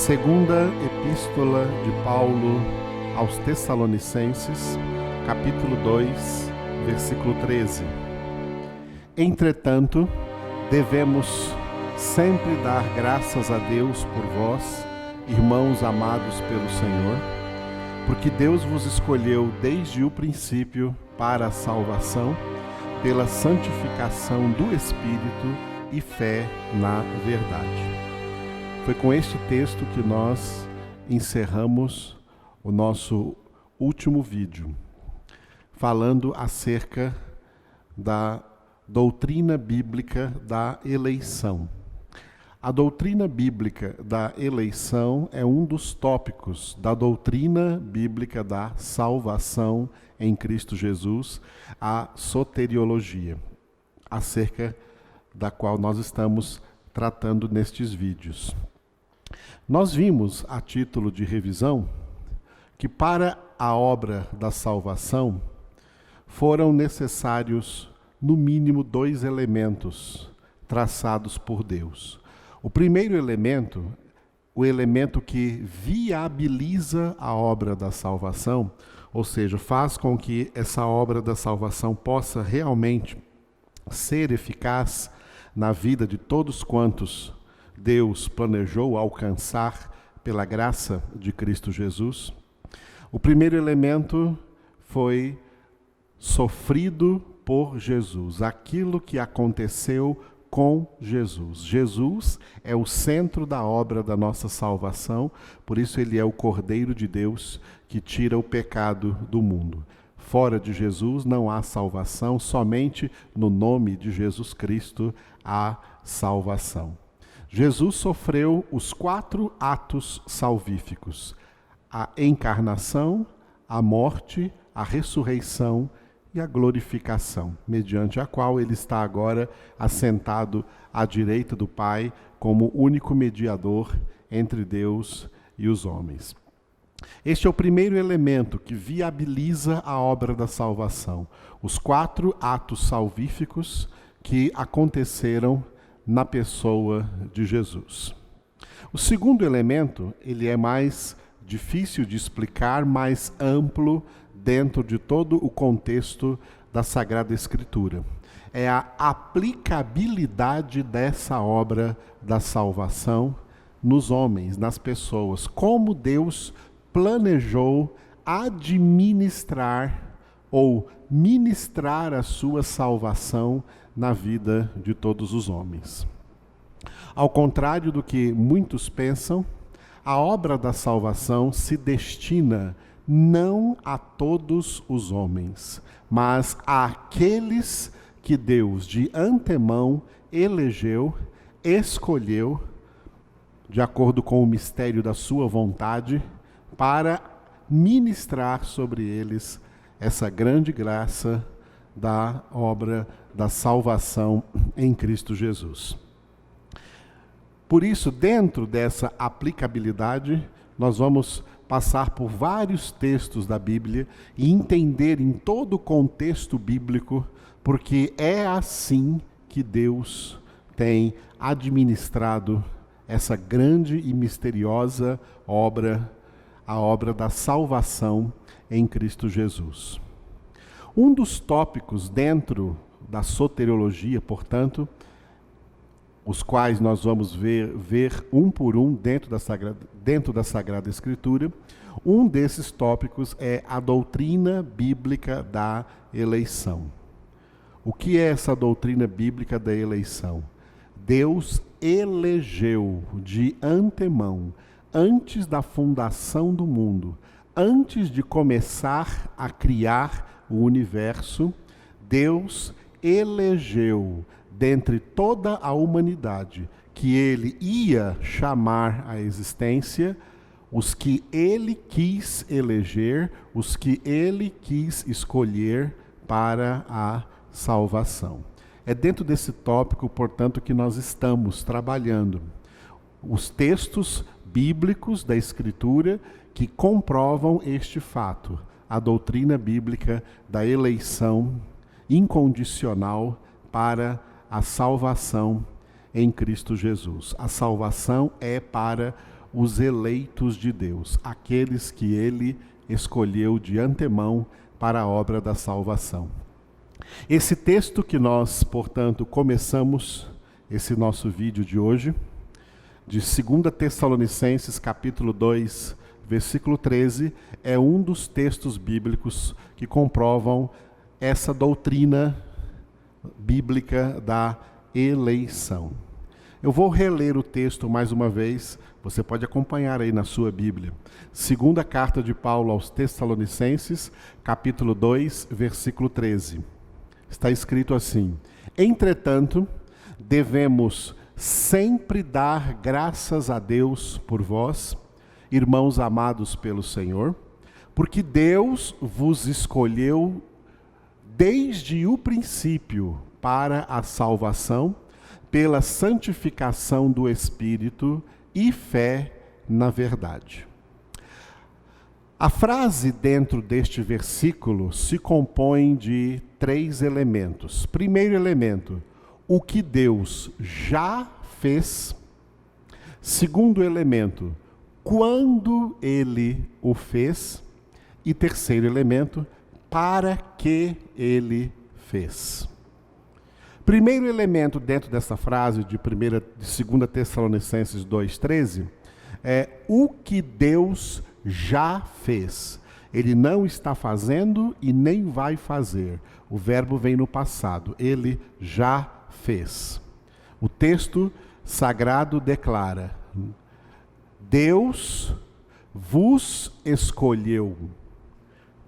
Segunda Epístola de Paulo aos Tessalonicenses, capítulo 2, versículo 13. Entretanto, devemos sempre dar graças a Deus por vós, irmãos amados pelo Senhor, porque Deus vos escolheu desde o princípio para a salvação, pela santificação do Espírito e fé na verdade. Foi com este texto que nós encerramos o nosso último vídeo, falando acerca da doutrina bíblica da eleição. A doutrina bíblica da eleição é um dos tópicos da doutrina bíblica da salvação em Cristo Jesus, a soteriologia, acerca da qual nós estamos tratando nestes vídeos. Nós vimos, a título de revisão, que para a obra da salvação foram necessários, no mínimo, 2 elementos traçados por Deus. O primeiro elemento, o elemento que viabiliza a obra da salvação, ou seja, faz com que essa obra da salvação possa realmente ser eficaz na vida de todos quantos Deus planejou alcançar pela graça de Cristo Jesus. O primeiro elemento foi sofrido por Jesus, aquilo que aconteceu com Jesus. Jesus é o centro da obra da nossa salvação, por isso ele é o Cordeiro de Deus que tira o pecado do mundo. Fora de Jesus não há salvação, somente no nome de Jesus Cristo há salvação. Jesus sofreu os 4 atos salvíficos: a encarnação, a morte, a ressurreição e a glorificação, mediante a qual ele está agora assentado à direita do Pai como único mediador entre Deus e os homens. Este é o primeiro elemento que viabiliza a obra da salvação, os 4 atos salvíficos que aconteceram na pessoa de Jesus. O segundo elemento, ele é mais difícil de explicar, mais amplo dentro de todo o contexto da Sagrada Escritura. É a aplicabilidade dessa obra da salvação nos homens, nas pessoas. Como Deus planejou administrar ou ministrar a sua salvação na vida de todos os homens. Ao contrário do que muitos pensam, a obra da salvação se destina não a todos os homens, mas àqueles que Deus de antemão elegeu, escolheu, de acordo com o mistério da sua vontade, para ministrar sobre eles essa grande graça da obra da salvação em Cristo Jesus. Por isso, dentro dessa aplicabilidade, nós vamos passar por vários textos da Bíblia e entender em todo o contexto bíblico, porque é assim que Deus tem administrado essa grande e misteriosa obra, a obra da salvação em Cristo Jesus. Um dos tópicos dentro da soteriologia, portanto, os quais nós vamos ver um por um dentro da Sagrada Escritura, um desses tópicos é a doutrina bíblica da eleição. O que é essa doutrina bíblica da eleição? Deus elegeu de antemão, antes da fundação do mundo, antes de começar a criar o universo, Deus elegeu dentre toda a humanidade que ele ia chamar à existência os que ele quis eleger, os que ele quis escolher para a salvação. É dentro desse tópico, portanto, que nós estamos trabalhando. Os textos bíblicos da Escritura que comprovam este fato, a doutrina bíblica da eleição incondicional para a salvação em Cristo Jesus. A salvação é para os eleitos de Deus, aqueles que ele escolheu de antemão para a obra da salvação. Esse texto que nós, portanto, começamos esse nosso vídeo de hoje, de 2 Tessalonicenses, capítulo 2, versículo 13, é um dos textos bíblicos que comprovam essa doutrina bíblica da eleição. Eu vou reler o texto mais uma vez, você pode acompanhar aí na sua Bíblia. Segunda carta de Paulo aos Tessalonicenses, capítulo 2, versículo 13. Está escrito assim: entretanto, devemos sempre dar graças a Deus por vós, irmãos amados pelo Senhor, porque Deus vos escolheu desde o princípio para a salvação, pela santificação do Espírito e fé na verdade. A frase dentro deste versículo se compõe de 3 elementos. Primeiro elemento, o que Deus já fez. Segundo elemento, quando Ele o fez. E terceiro elemento, para que Ele fez. Primeiro elemento dentro dessa frase de 2 Tessalonicenses 2,13 é o que Deus já fez. Ele não está fazendo e nem vai fazer. O verbo vem no passado. Ele já fez. O texto sagrado declara: Deus vos escolheu.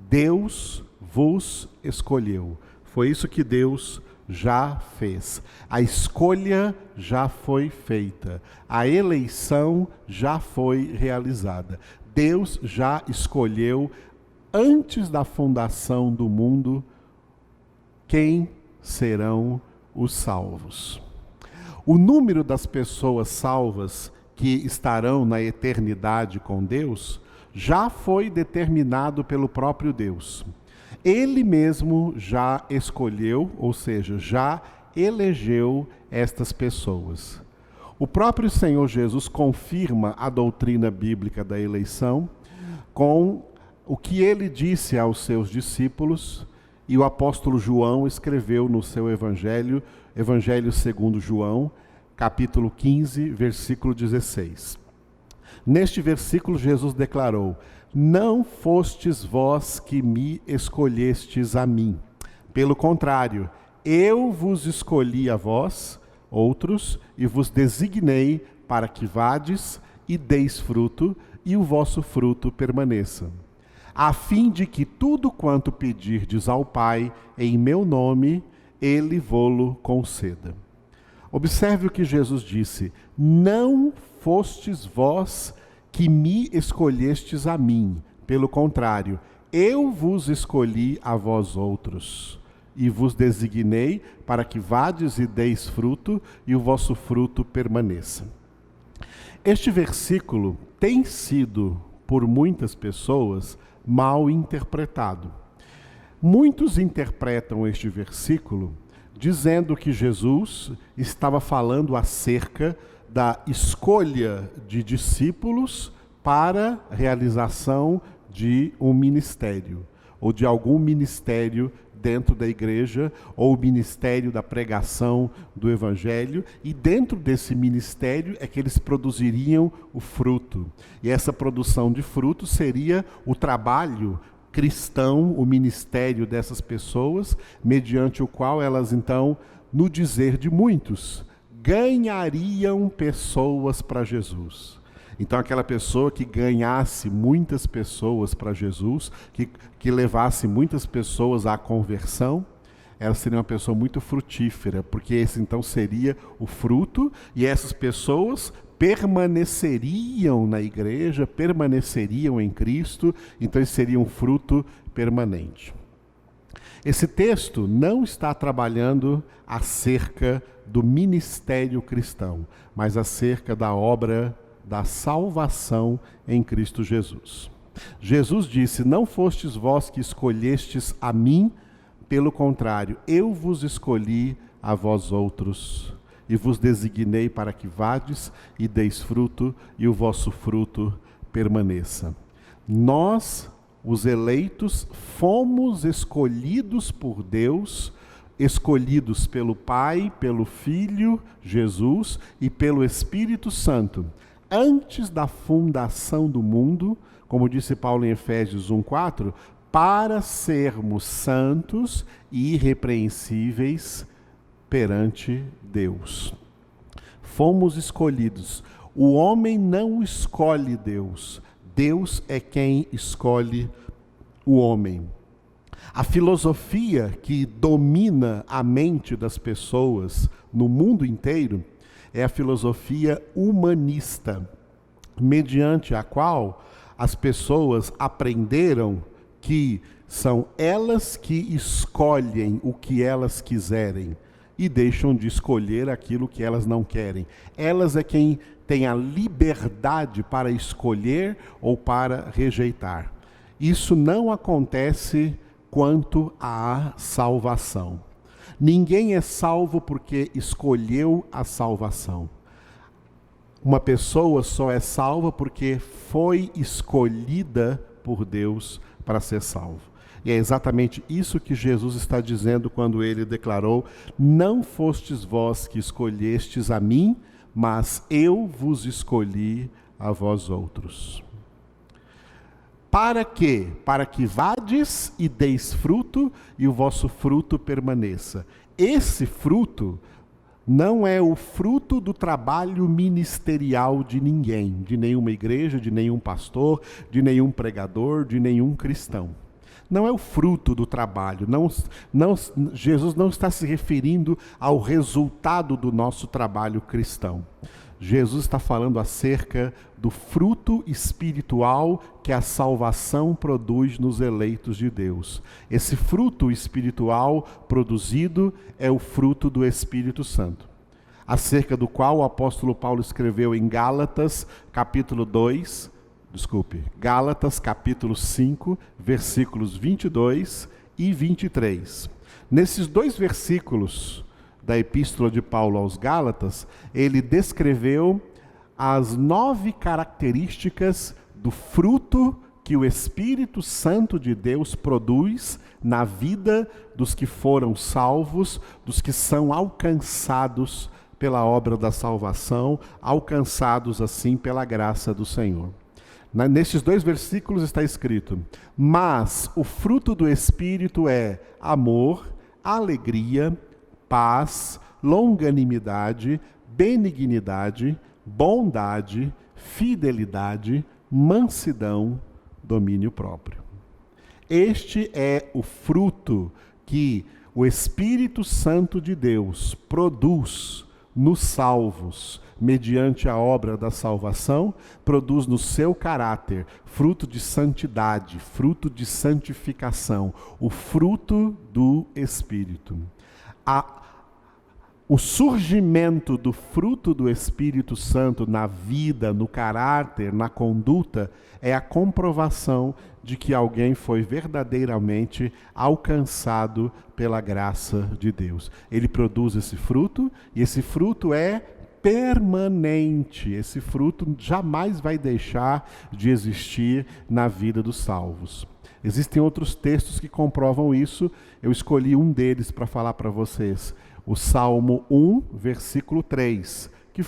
Deus vos escolheu. Foi isso que Deus já fez. A escolha já foi feita. A eleição já foi realizada. Deus já escolheu, antes da fundação do mundo, quem serão os salvos. O número das pessoas salvas que estarão na eternidade com Deus já foi determinado pelo próprio Deus. Ele mesmo já escolheu, ou seja, já elegeu estas pessoas. O próprio Senhor Jesus confirma a doutrina bíblica da eleição com o que ele disse aos seus discípulos, e o apóstolo João escreveu no seu Evangelho segundo João, capítulo 15, versículo 16. Neste versículo, Jesus declarou: não fostes vós que me escolhestes a mim. Pelo contrário, eu vos escolhi a vós, outros, e vos designei para que vades e deis fruto, e o vosso fruto permaneça, a fim de que tudo quanto pedirdes ao Pai em meu nome, Ele vô-lo conceda. Observe o que Jesus disse: não fostes vós que me escolhestes a mim. Pelo contrário, eu vos escolhi a vós outros, e vos designei para que vades e deis fruto, e o vosso fruto permaneça. Este versículo tem sido, por muitas pessoas, mal interpretado. Muitos interpretam este versículo dizendo que Jesus estava falando acerca da escolha de discípulos para a realização de um ministério, ou de algum ministério dentro da igreja, ou o ministério da pregação do evangelho, e dentro desse ministério é que eles produziriam o fruto. E essa produção de fruto seria o trabalho cristão, o ministério dessas pessoas, mediante o qual elas então, no dizer de muitos, ganhariam pessoas para Jesus. Então aquela pessoa que ganhasse muitas pessoas para Jesus, que levasse muitas pessoas à conversão, ela seria uma pessoa muito frutífera, porque esse então seria o fruto, e essas pessoas permaneceriam na igreja, permaneceriam em Cristo, então esse seria um fruto permanente. Esse texto não está trabalhando acerca do ministério cristão, mas acerca da obra da salvação em Cristo Jesus. Jesus disse: não fostes vós que escolhestes a mim, pelo contrário, eu vos escolhi a vós outros, e vos designei para que vades e deis fruto, e o vosso fruto permaneça. Nós, os eleitos, fomos escolhidos por Deus, escolhidos pelo Pai, pelo Filho, Jesus, e pelo Espírito Santo, antes da fundação do mundo, como disse Paulo em Efésios 1:4, para sermos santos e irrepreensíveis perante Deus. Fomos escolhidos. O homem não escolhe Deus. Deus é quem escolhe o homem. A filosofia que domina a mente das pessoas no mundo inteiro é a filosofia humanista, mediante a qual as pessoas aprenderam que são elas que escolhem o que elas quiserem e deixam de escolher aquilo que elas não querem. Elas é quem tem a liberdade para escolher ou para rejeitar. Isso não acontece quanto à salvação. Ninguém é salvo porque escolheu a salvação. Uma pessoa só é salva porque foi escolhida por Deus para ser salvo. E é exatamente isso que Jesus está dizendo quando ele declarou: não fostes vós que escolhestes a mim, mas eu vos escolhi a vós outros. Para quê? Para que vades e deis fruto, e o vosso fruto permaneça. Esse fruto não é o fruto do trabalho ministerial de ninguém, de nenhuma igreja, de nenhum pastor, de nenhum pregador, de nenhum cristão. Não é o fruto do trabalho. Jesus não está se referindo ao resultado do nosso trabalho cristão. Jesus está falando acerca do fruto espiritual que a salvação produz nos eleitos de Deus. Esse fruto espiritual produzido é o fruto do Espírito Santo, acerca do qual o apóstolo Paulo escreveu em Gálatas, capítulo 5, versículos 22 e 23. Nesses dois versículos da epístola de Paulo aos Gálatas, ele descreveu as 9 características do fruto que o Espírito Santo de Deus produz na vida dos que foram salvos, dos que são alcançados pela obra da salvação, alcançados assim pela graça do Senhor. Nesses dois versículos está escrito: mas o fruto do Espírito é amor, alegria, paz, longanimidade, benignidade, bondade, fidelidade, mansidão, domínio próprio. Este é o fruto que o Espírito Santo de Deus produz nos salvos, mediante a obra da salvação, produz no seu caráter fruto de santidade, fruto de santificação, o fruto do Espírito. O surgimento do fruto do Espírito Santo na vida, no caráter, na conduta, é a comprovação de que alguém foi verdadeiramente alcançado pela graça de Deus. Ele produz esse fruto, e esse fruto é permanente. Esse fruto jamais vai deixar de existir na vida dos salvos. Existem outros textos que comprovam isso. Eu escolhi um deles para falar para vocês. O Salmo 1, versículo 3, que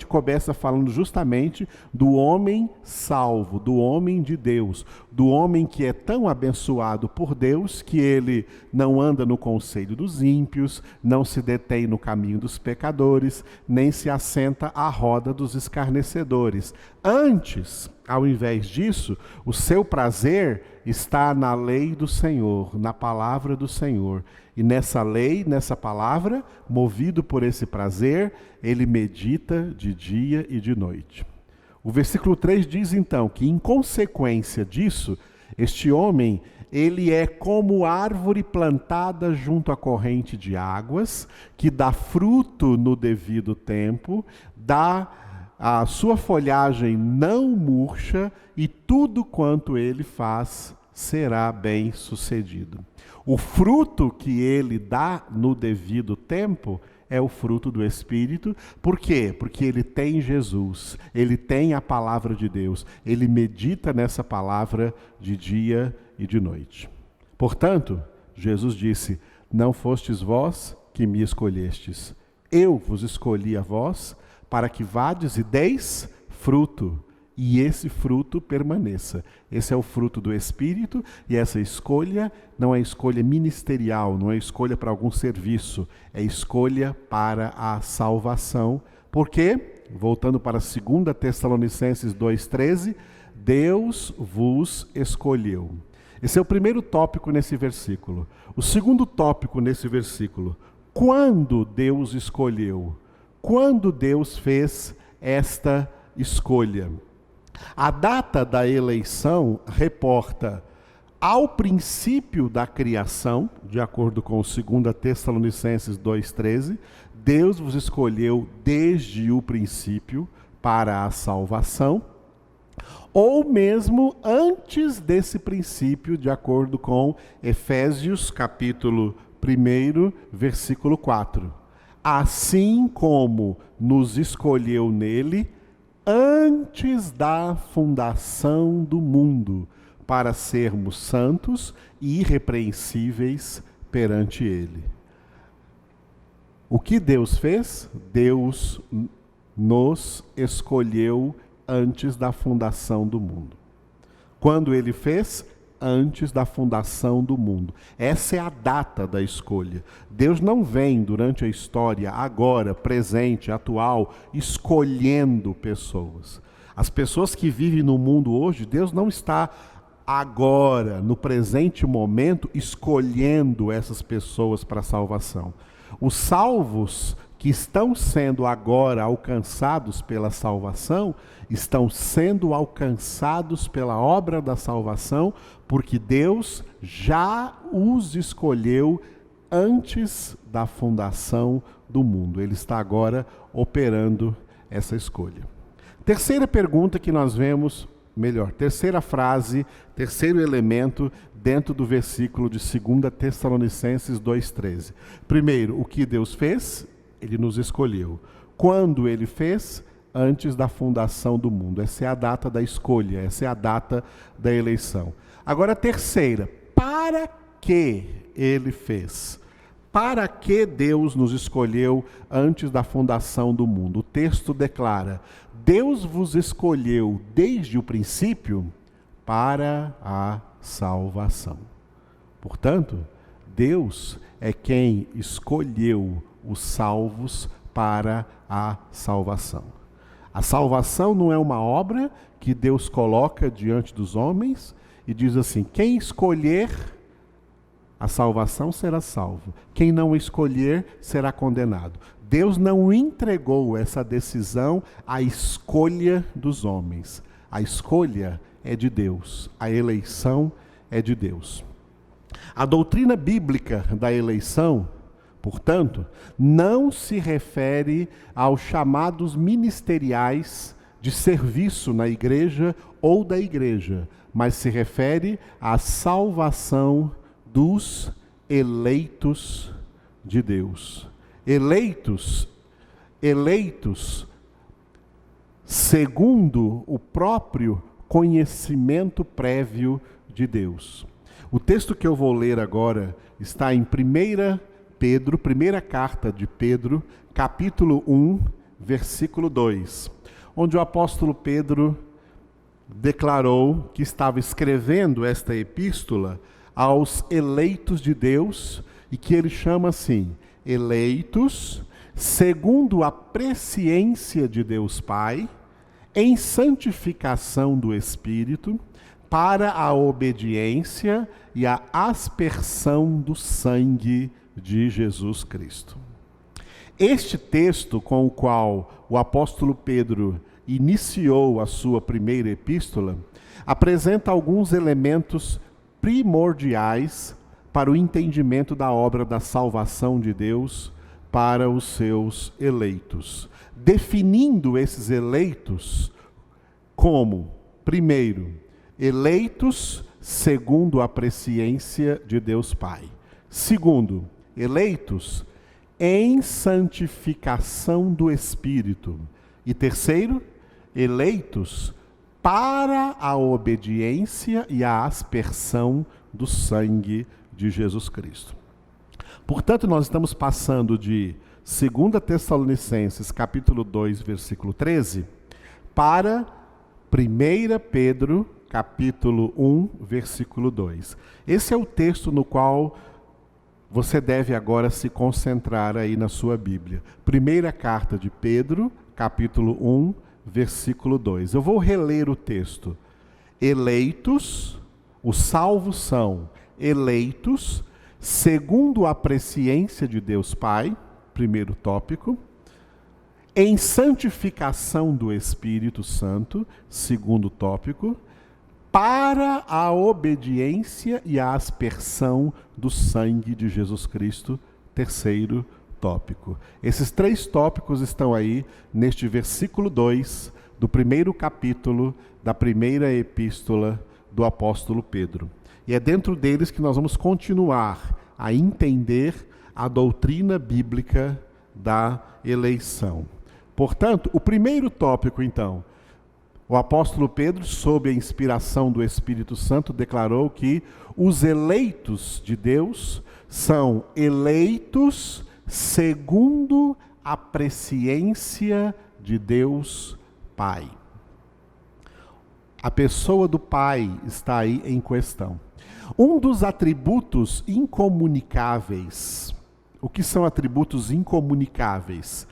começa falando justamente do homem salvo, do homem de Deus, do homem que é tão abençoado por Deus que ele não anda no conselho dos ímpios, não se detém no caminho dos pecadores, nem se assenta à roda dos escarnecedores. Antes, ao invés disso, o seu prazer está na lei do Senhor, na palavra do Senhor. E nessa lei, nessa palavra, movido por esse prazer, ele medita de dia e de noite. O versículo 3 diz então que, em consequência disso, este homem, ele é como árvore plantada junto à corrente de águas, que dá fruto no devido tempo, a sua folhagem não murcha, e tudo quanto ele faz será bem sucedido. O fruto que ele dá no devido tempo é o fruto do Espírito. Por quê? Porque ele tem Jesus, ele tem a palavra de Deus, ele medita nessa palavra de dia e de noite. Portanto, Jesus disse: não fostes vós que me escolhestes, eu vos escolhi a vós para que vades e deis fruto, e esse fruto permaneça. Esse é o fruto do Espírito, e essa escolha não é escolha ministerial, não é escolha para algum serviço, é escolha para a salvação. Por quê? Voltando para 2 Tessalonicenses 2,13, Deus vos escolheu. Esse é o primeiro tópico nesse versículo. O segundo tópico nesse versículo: quando Deus escolheu? Quando Deus fez esta escolha? A data da eleição reporta ao princípio da criação, de acordo com 2 Tessalonicenses 2,13, Deus vos escolheu desde o princípio para a salvação, ou mesmo antes desse princípio, de acordo com Efésios capítulo 1, versículo 4. Assim como nos escolheu nele antes da fundação do mundo, para sermos santos e irrepreensíveis perante ele. O que Deus fez? Deus nos escolheu antes da fundação do mundo. Quando ele fez? Antes da fundação do mundo. Essa é a data da escolha. Deus não vem durante a história, agora, presente, atual, escolhendo pessoas. As pessoas que vivem no mundo hoje, Deus não está agora, no presente momento, escolhendo essas pessoas para a salvação. Os salvos que estão sendo agora alcançados pela salvação, estão sendo alcançados pela obra da salvação, porque Deus já os escolheu antes da fundação do mundo. Ele está agora operando essa escolha. Terceira pergunta que nós vemos, terceira frase, terceiro elemento dentro do versículo de 2 Tessalonicenses 2,13. Primeiro, o que Deus fez? Ele nos escolheu. Quando ele fez? Antes da fundação do mundo. Essa é a data da escolha, essa é a data da eleição. Agora a terceira, para que ele fez? Para que Deus nos escolheu antes da fundação do mundo? O texto declara: Deus vos escolheu desde o princípio para a salvação. Portanto, Deus é quem escolheu os salvos para a salvação. A salvação não é uma obra que Deus coloca diante dos homens e diz assim: quem escolher a salvação será salvo, quem não escolher será condenado. Deus não entregou essa decisão à escolha dos homens. A escolha é de Deus, a eleição é de Deus. A doutrina bíblica da eleição, portanto, não se refere aos chamados ministeriais de serviço na igreja ou da igreja, mas se refere à salvação dos eleitos de Deus. Eleitos segundo o próprio conhecimento prévio de Deus. O texto que eu vou ler agora está em 1 Pedro, primeira carta de Pedro, capítulo 1, versículo 2, onde o apóstolo Pedro declarou que estava escrevendo esta epístola aos eleitos de Deus, e que ele chama assim: eleitos segundo a presciência de Deus Pai, em santificação do Espírito, para a obediência e a aspersão do sangue de Jesus Cristo. Este texto com o qual o apóstolo Pedro iniciou a sua primeira epístola, apresenta alguns elementos primordiais para o entendimento da obra da salvação de Deus para os seus eleitos, definindo esses eleitos como, primeiro, eleitos segundo a presciência de Deus Pai. Segundo, eleitos em santificação do Espírito. E terceiro, eleitos para a obediência e a aspersão do sangue de Jesus Cristo. Portanto, nós estamos passando de 2 Tessalonicenses, capítulo 2, versículo 13, para 1 Pedro, capítulo 1, versículo 2. Esse é o texto no qual você deve agora se concentrar aí na sua Bíblia. Primeira carta de Pedro, capítulo 1, versículo 2. Eu vou reler o texto. Eleitos, os salvos são eleitos, segundo a presciência de Deus Pai, primeiro tópico, em santificação do Espírito Santo, segundo tópico, para a obediência e a aspersão do sangue de Jesus Cristo, terceiro tópico. Esses três tópicos estão aí neste versículo 2 do primeiro capítulo da primeira epístola do apóstolo Pedro. E é dentro deles que nós vamos continuar a entender a doutrina bíblica da eleição. Portanto, o primeiro tópico, então, o apóstolo Pedro, sob a inspiração do Espírito Santo, declarou que os eleitos de Deus são eleitos segundo a presciência de Deus Pai. A pessoa do Pai está aí em questão. Um dos atributos incomunicáveis. O que são atributos incomunicáveis?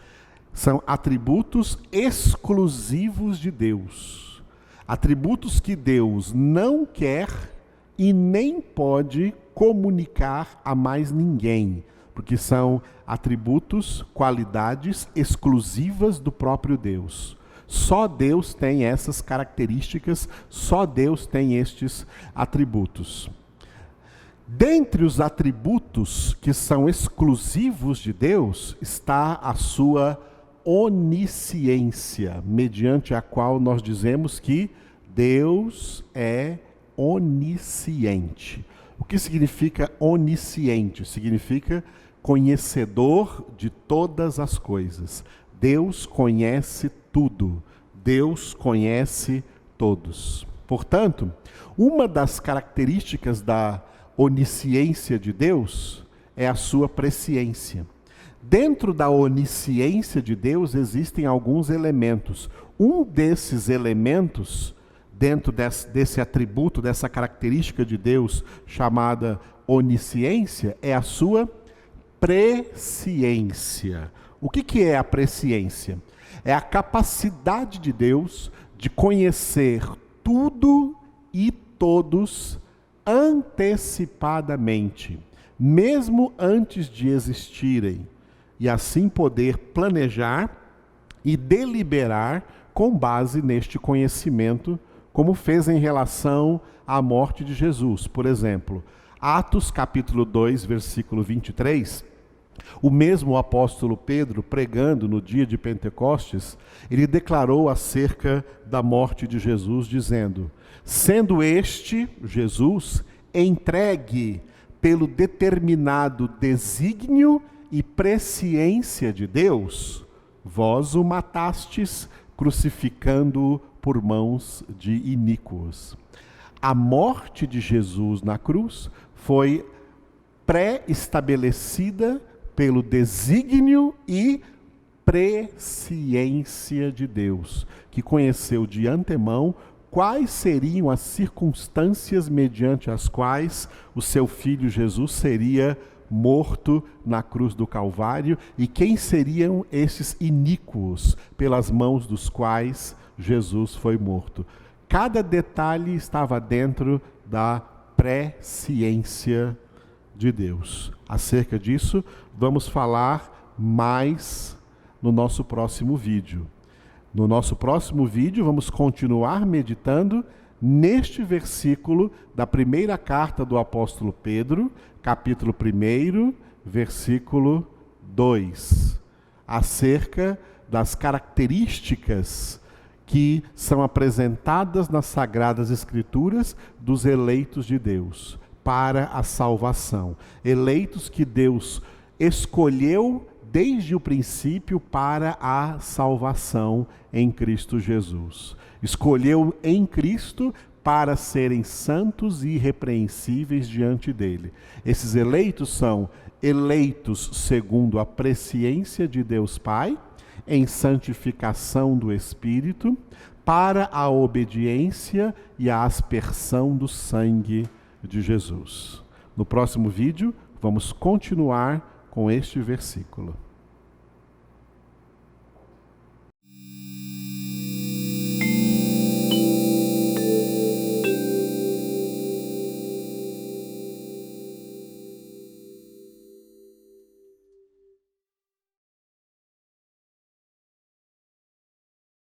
São atributos exclusivos de Deus. Atributos que Deus não quer e nem pode comunicar a mais ninguém, porque são atributos, qualidades exclusivas do próprio Deus. Só Deus tem essas características, só Deus tem estes atributos. Dentre os atributos que são exclusivos de Deus, está a sua onisciência, mediante a qual nós dizemos que Deus é onisciente. O que significa onisciente? Significa conhecedor de todas as coisas. Deus conhece tudo. Deus conhece todos. Portanto, uma das características da onisciência de Deus é a sua presciência. Dentro da onisciência de Deus existem alguns elementos. Um desses elementos, dentro desse atributo, dessa característica de Deus chamada onisciência, é a sua presciência. O que é a presciência? É a capacidade de Deus de conhecer tudo e todos antecipadamente, mesmo antes de existirem, e assim poder planejar e deliberar com base neste conhecimento, como fez em relação à morte de Jesus. Por exemplo, Atos capítulo 2, versículo 23, o mesmo apóstolo Pedro, pregando no dia de Pentecostes, ele declarou acerca da morte de Jesus, dizendo: sendo este, Jesus, entregue pelo determinado desígnio e presciência de Deus, vós o matastes, crucificando-o por mãos de iníquos. A morte de Jesus na cruz foi pré-estabelecida pelo desígnio e presciência de Deus, que conheceu de antemão quais seriam as circunstâncias mediante as quais o seu filho Jesus seria morto na cruz do Calvário e quem seriam esses iníquos pelas mãos dos quais Jesus foi morto. Cada detalhe estava dentro da presciência de Deus. Acerca disso, vamos falar mais no nosso próximo vídeo. No nosso próximo vídeo, vamos continuar meditando neste versículo da primeira carta do apóstolo Pedro, capítulo 1, versículo 2, acerca das características que são apresentadas nas Sagradas Escrituras dos eleitos de Deus para a salvação. Eleitos que Deus escolheu desde o princípio para a salvação em Cristo Jesus. Escolheu em Cristo para serem santos e irrepreensíveis diante dele. Esses eleitos são eleitos segundo a presciência de Deus Pai, em santificação do Espírito, para a obediência e a aspersão do sangue de Jesus. No próximo vídeo, vamos continuar com este versículo.